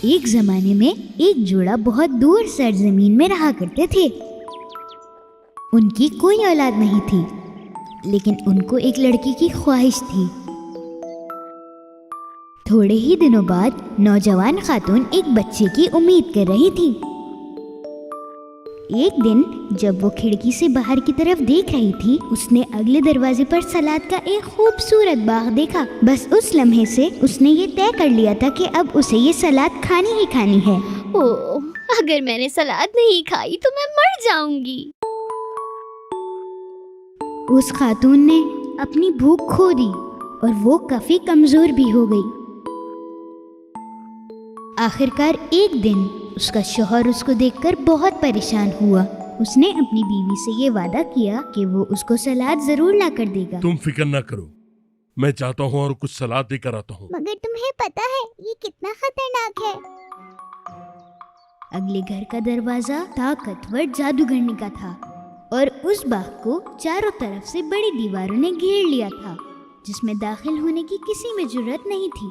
एक जमाने में एक जोड़ा बहुत दूर सरजमीन में रहा करते थे। उनकी कोई औलाद नहीं थी, लेकिन उनको एक लड़की की ख्वाहिश थी। थोड़े ही दिनों बाद नौजवान खातून एक बच्चे की उम्मीद कर रही थी। एक दिन जब वो खिड़की से बाहर की तरफ देख रही थी, उसने अगले दरवाजे पर सलाद का एक खूबसूरत बाग देखा। बस उस लम्हे से उसने ये तय कर लिया था कि अब उसे ये सलाद खानी ही खानी है। ओह, अगर मैंने सलाद नहीं खाई तो मैं मर जाऊंगी। उस खातून ने अपनी भूख खो दी और वो काफी कमजोर भी हो गई। आखिरकार एक दिन उसका शौहर उसको देखकर बहुत परेशान हुआ। उसने अपनी बीवी से ये वादा किया कि वो उसको सलाद जरूर ला कर देगा। तुम फिक्र ना करो, मैं जाता हूँ और कुछ सलाद लेकर आता हूँ। मगर तुम्हें पता है ये कितना खतरनाक है। अगले घर का दरवाजा ताकतवर जादूगरनी का था और उस बाग को चारों तरफ से बड़ी दीवारों ने घेर लिया था, जिसमें दाखिल होने की किसी में जुर्रत नहीं थी।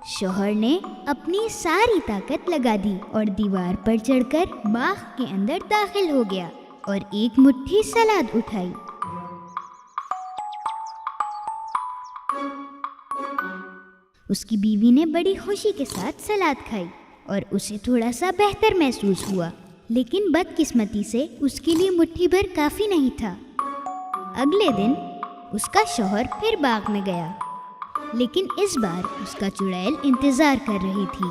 शौहर ने अपनी सारी ताकत लगा दी और दीवार पर चढ़कर बाग के अंदर दाखिल हो गया और एक मुट्ठी सलाद उठाई। उसकी बीवी ने बड़ी खुशी के साथ सलाद खाई और उसे थोड़ा सा बेहतर महसूस हुआ, लेकिन बदकिस्मती से उसके लिए मुट्ठी भर काफी नहीं था। अगले दिन उसका शौहर फिर बाग में गया, लेकिन इस बार उसका चुड़ैल इंतजार कर रही थी।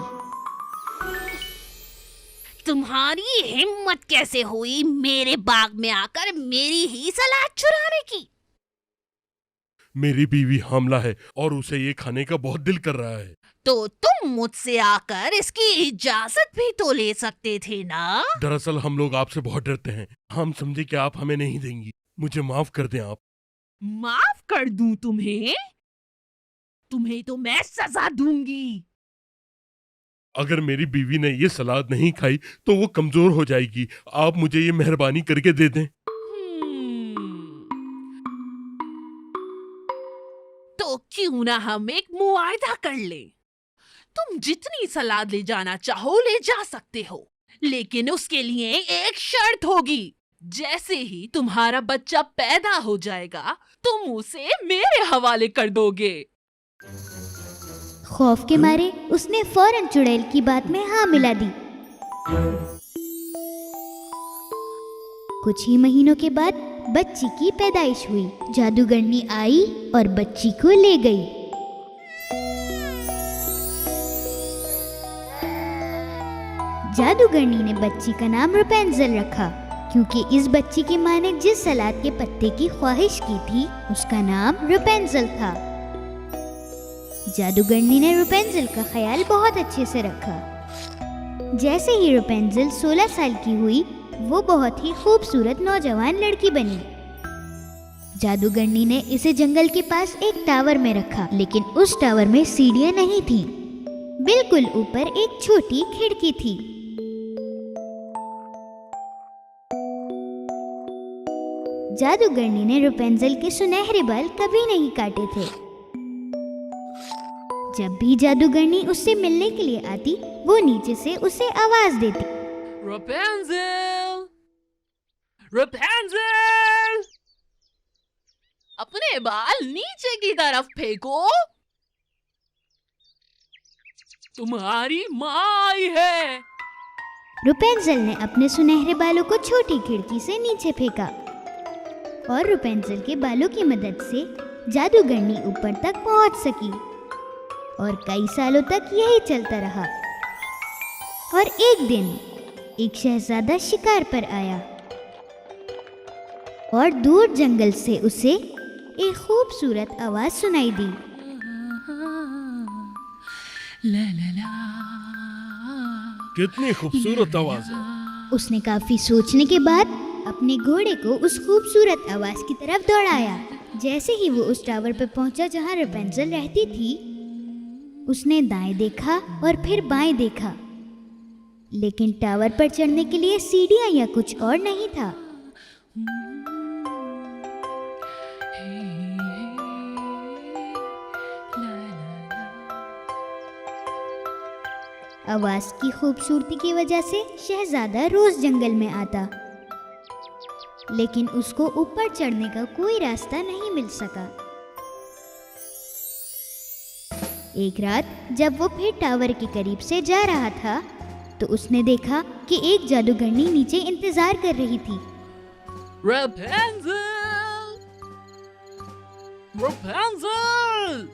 तुम्हारी हिम्मत कैसे हुई मेरे बाग में आकर मेरी ही सलाद चुराने की? मेरी बीवी हामला है और उसे ये खाने का बहुत दिल कर रहा है। तो तुम मुझसे आकर इसकी इजाजत भी तो ले सकते थे ना? दरअसल हम लोग आपसे बहुत डरते हैं। हम समझे कि आप हमें नहीं देंगी। मुझे माफ कर दें आप। माफ कर दूं तुम्हें? तुम्हें तो मैं सजा दूंगी। अगर मेरी बीवी ने ये सलाद नहीं खाई तो वो कमजोर हो जाएगी। आप मुझे ये मेहरबानी करके दे दें। तो क्यों ना हम एक मुआयदा कर लें? तुम जितनी सलाद ले जाना चाहो ले जा सकते हो, लेकिन उसके लिए एक शर्त होगी। जैसे ही तुम्हारा बच्चा पैदा हो जाएगा तुम उसे मेरे हवाले कर दोगे। खौफ के मारे उसने फौरन चुड़ैल की बात में हाँ मिला दी। कुछ ही महीनों के बाद बच्ची की पैदाइश हुई। जादूगरनी आई और बच्ची को ले गई। जादूगरनी ने बच्ची का नाम रपुंज़ेल रखा, क्योंकि इस बच्ची की माँ ने जिस सलाद के पत्ते की ख्वाहिश की थी उसका नाम रपुंज़ेल था। जादूगरनी ने रपुंज़ेल का ख्याल बहुत अच्छे से रखा। जैसे ही रपुंज़ेल 16 साल की हुई, वो बहुत ही खूबसूरत नौजवान लड़की बनी। जादूगरनी ने इसे जंगल के पास एक टावर में रखा, लेकिन उस टावर में सीढ़ियां नहीं थीं। बिल्कुल ऊपर एक छोटी खिड़की थी। जादूगरनी ने रपुंज़ेल के सुनहरे बाल कभी नहीं काटे थे। जब भी जादूगरनी उससे मिलने के लिए आती, वो नीचे से उसे आवाज देती, रपुंज़ेल, रपुंज़ेल, अपने बाल नीचे की तरफ फेंको। तुम्हारी माँ आई है। रपुंज़ेल ने अपने सुनहरे बालों को छोटी खिड़की से नीचे फेंका और रपुंज़ेल के बालों की मदद से जादूगरनी ऊपर तक पहुंच सकी और कई सालों तक यही चलता रहा। और एक दिन एक शहजादा शिकार पर आया और दूर जंगल से उसे एक खूबसूरत आवाज सुनाई दी। ला ला ला। कितनी खूबसूरत आवाज है। उसने काफी सोचने के बाद अपने घोड़े को उस खूबसूरत आवाज की तरफ दौड़ाया। जैसे ही वो उस टावर पर पहुंचा जहां रपुंज़ेल रहती थी, उसने दाएं देखा और फिर बाएं देखा, लेकिन टावर पर चढ़ने के लिए सीढ़ियां या कुछ और नहीं था। आवाज की खूबसूरती की वजह से शहजादा रोज जंगल में आता, लेकिन उसको ऊपर चढ़ने का कोई रास्ता नहीं मिल सका। एक रात जब वो फिर टावर के करीब से जा रहा था तो उसने देखा कि एक जादूगरनी नीचे इंतजार कर रही थी। Rapunzel! Rapunzel!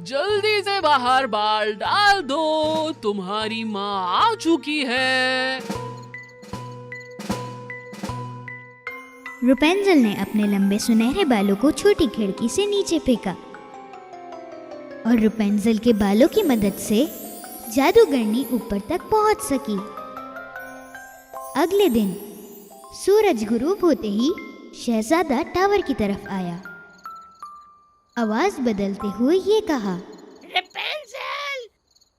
जल्दी से बाहर बाल डाल दो, तुम्हारी माँ आ चुकी है। रुपेंजल ने अपने लंबे सुनहरे बालों को छोटी खिड़की से नीचे फेंका और रुपेंजल के बालों की मदद से जादूगरनी ऊपर तक पहुंच सकी। अगले दिन सूरज गुरूब होते ही शहजादा टावर की तरफ आया। आवाज बदलते हुए ये कहा, रेपेंजल,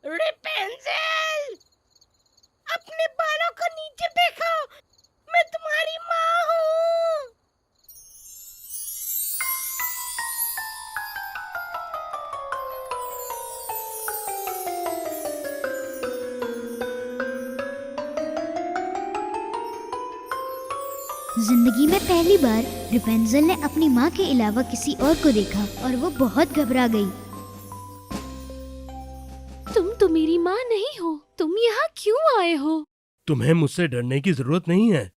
रेपेंजल, अपने बालों को नीचे देखो, मैं तुम्हारी माँ हूँ। जिंदगी में पहली बार रेपेंजल ने अपनी माँ के अलावा किसी और को देखा और वो बहुत घबरा गई। तुम तो मेरी माँ नहीं हो, तुम यहाँ क्यों आए हो? तुम्हें मुझसे डरने की जरूरत नहीं है।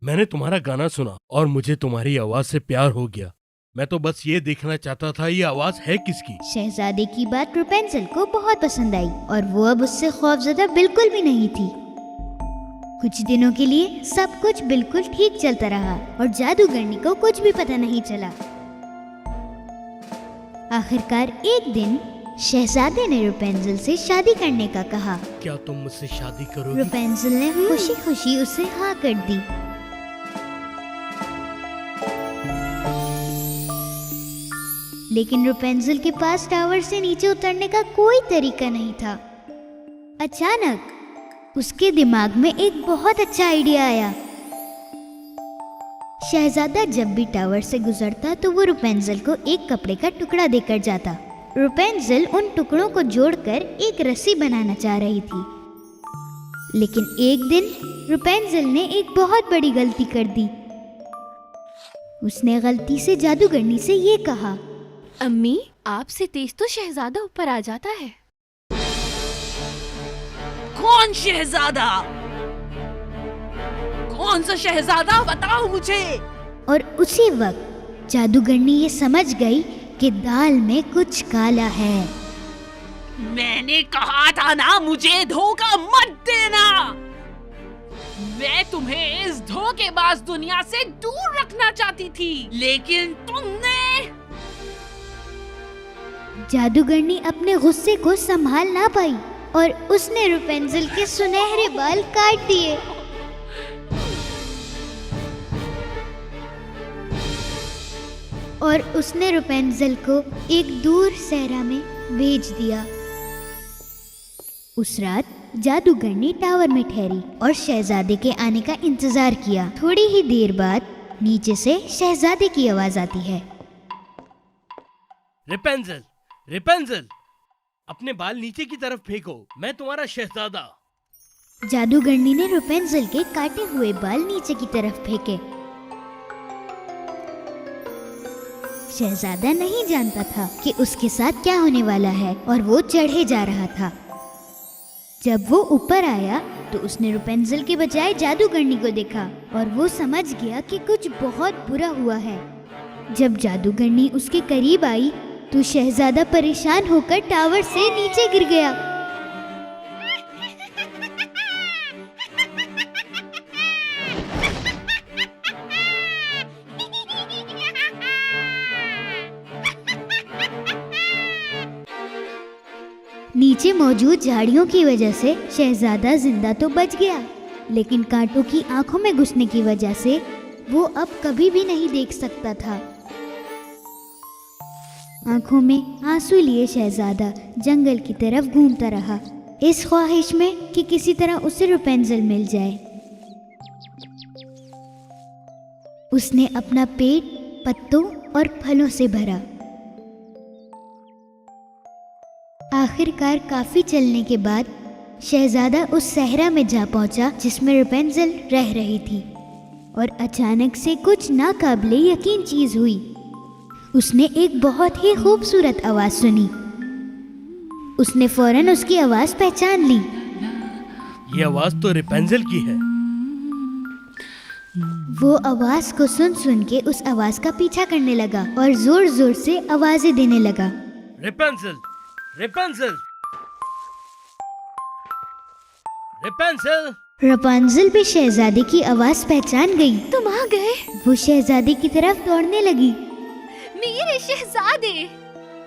मैंने तुम्हारा गाना सुना और मुझे तुम्हारी आवाज से प्यार हो गया। मैं तो बस ये देखना चाहता था ये आवाज है किसकी। शहजादे की बात रेपेंजल को बहुत पसंद आई और वो अब उससे खौफजदा बिल्कुल भी नहीं थी। कुछ दिनों के लिए सब कुछ बिल्कुल ठीक चलता रहा और जादूगरनी को कुछ भी पता नहीं चला। आखिरकार एक दिन शहजादे ने रेपेंजल से शादी करने का कहा। क्या तुम मुझसे शादी करोगी? रेपेंजल ने खुशी खुशी उसे हाँ कर दी। लेकिन रेपेंजल के पास टावर से नीचे उतरने का कोई तरीका नहीं था। अचानक उसके दिमाग में एक बहुत अच्छा आइडिया आया। शहजादा जब भी टावर से गुजरता तो वो रेपेंजल को एक कपड़े का टुकड़ा देकर जाता। रेपेंजल उन टुकड़ों को जोड़कर एक रस्सी बनाना चाह रही थी, लेकिन एक दिन रेपेंजल ने एक बहुत बड़ी गलती कर दी। उसने गलती से जादूगरनी से ये कहा, अम्मी, आपसे तेज तो शहजादा ऊपर आ जाता है। कौन शहजादा? कौन सा शहजादा, बताओ मुझे। और उसी वक्त जादूगरनी ये समझ गई कि दाल में कुछ काला है। मैंने कहा था ना, मुझे धोखा मत देना। मैं तुम्हें इस धोखेबाज दुनिया से दूर रखना चाहती थी, लेकिन तुमने। जादूगरनी अपने गुस्से को संभाल ना पाई और उसने रेपेंजल के सुनहरे बाल काट दिए। और उसने रेपेंजल को एक दूर सहरा में भेज दिया। उस रात जादूगरनी टावर में ठहरी और शहजादे के आने का इंतजार किया। थोड़ी ही देर बाद नीचे से शहजादे की आवाज आती है, रेपेंजल, रेपेंजल, अपने बाल नीचे की तरफ फेंको, मैं तुम्हारा शहजादा। जादूगरनी ने रेपेंजल के काटे हुए बाल नीचे की तरफ फेंके। शहजादा नहीं जानता था कि उसके साथ क्या होने वाला है और वो चढ़े जा रहा था। जब वो ऊपर आया तो उसने रेपेंजल के बजाय जादूगरनी को देखा और वो समझ गया कि कुछ बहुत बुरा हुआ है। जब जादूगरनी उसके करीब आई तो शहजादा परेशान होकर टावर से नीचे गिर गया। नीचे मौजूद झाड़ियों की वजह से शहजादा जिंदा तो बच गया, लेकिन कांटों की आंखों में घुसने की वजह से वो अब कभी भी नहीं देख सकता था। आंखों में आंसू लिए शहजादा जंगल की तरफ घूमता रहा, इस ख्वाहिश में कि किसी तरह उसे रेपेंजल मिल जाए। उसने अपना पेट पत्तों और फलों से भरा। आखिरकार काफी चलने के बाद शहजादा उस सहरा में जा पहुंचा जिसमें रेपेंजेल रह रही थी, और अचानक से कुछ नाकाबिले यकीन चीज हुई। उसने एक बहुत ही खूबसूरत आवाज सुनी। उसने फौरन उसकी आवाज पहचान ली। ये आवाज तो रेपेंजेल की है। वो आवाज को सुन सुन के उस आवाज का पीछा करने लगा और जोर जोर से आवाजें देने लगा। रेपेंजेल, रेपेंजेल, रेपेंजेल। रेपेंजेल भी शहजादे की आवाज पहचान गई। तुम आ गए, वो शहजादे की तरफ दौड़ने लगी। मेरे शहजादे।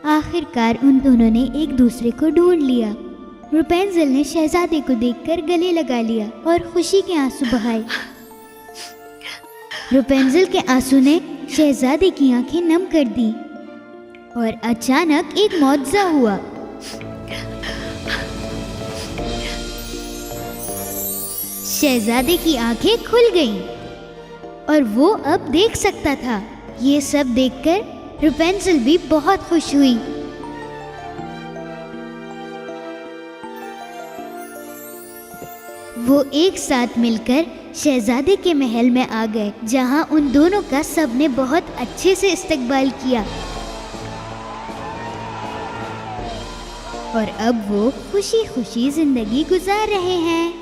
आखिरकार उन दोनों ने एक दूसरे को ढूंढ लिया। रेपेंजेल ने शहजादे को देखकर गले लगा लिया और खुशी के आंसू बहाए। रेपेंजेल के आंसू ने शहजादे की आंखें नम कर दी और अचानक एक मौजज़ा हुआ। शहजादे की आंखें खुल गईं और वो अब देख सकता था। ये सब देखकर रेपेंजेल भी बहुत खुश हुई। वो एक साथ मिलकर शहजादे के महल में आ गए, जहां उन दोनों का सबने बहुत अच्छे से इस्तकबाल किया और अब वो खुशी खुशी जिंदगी गुजार रहे हैं।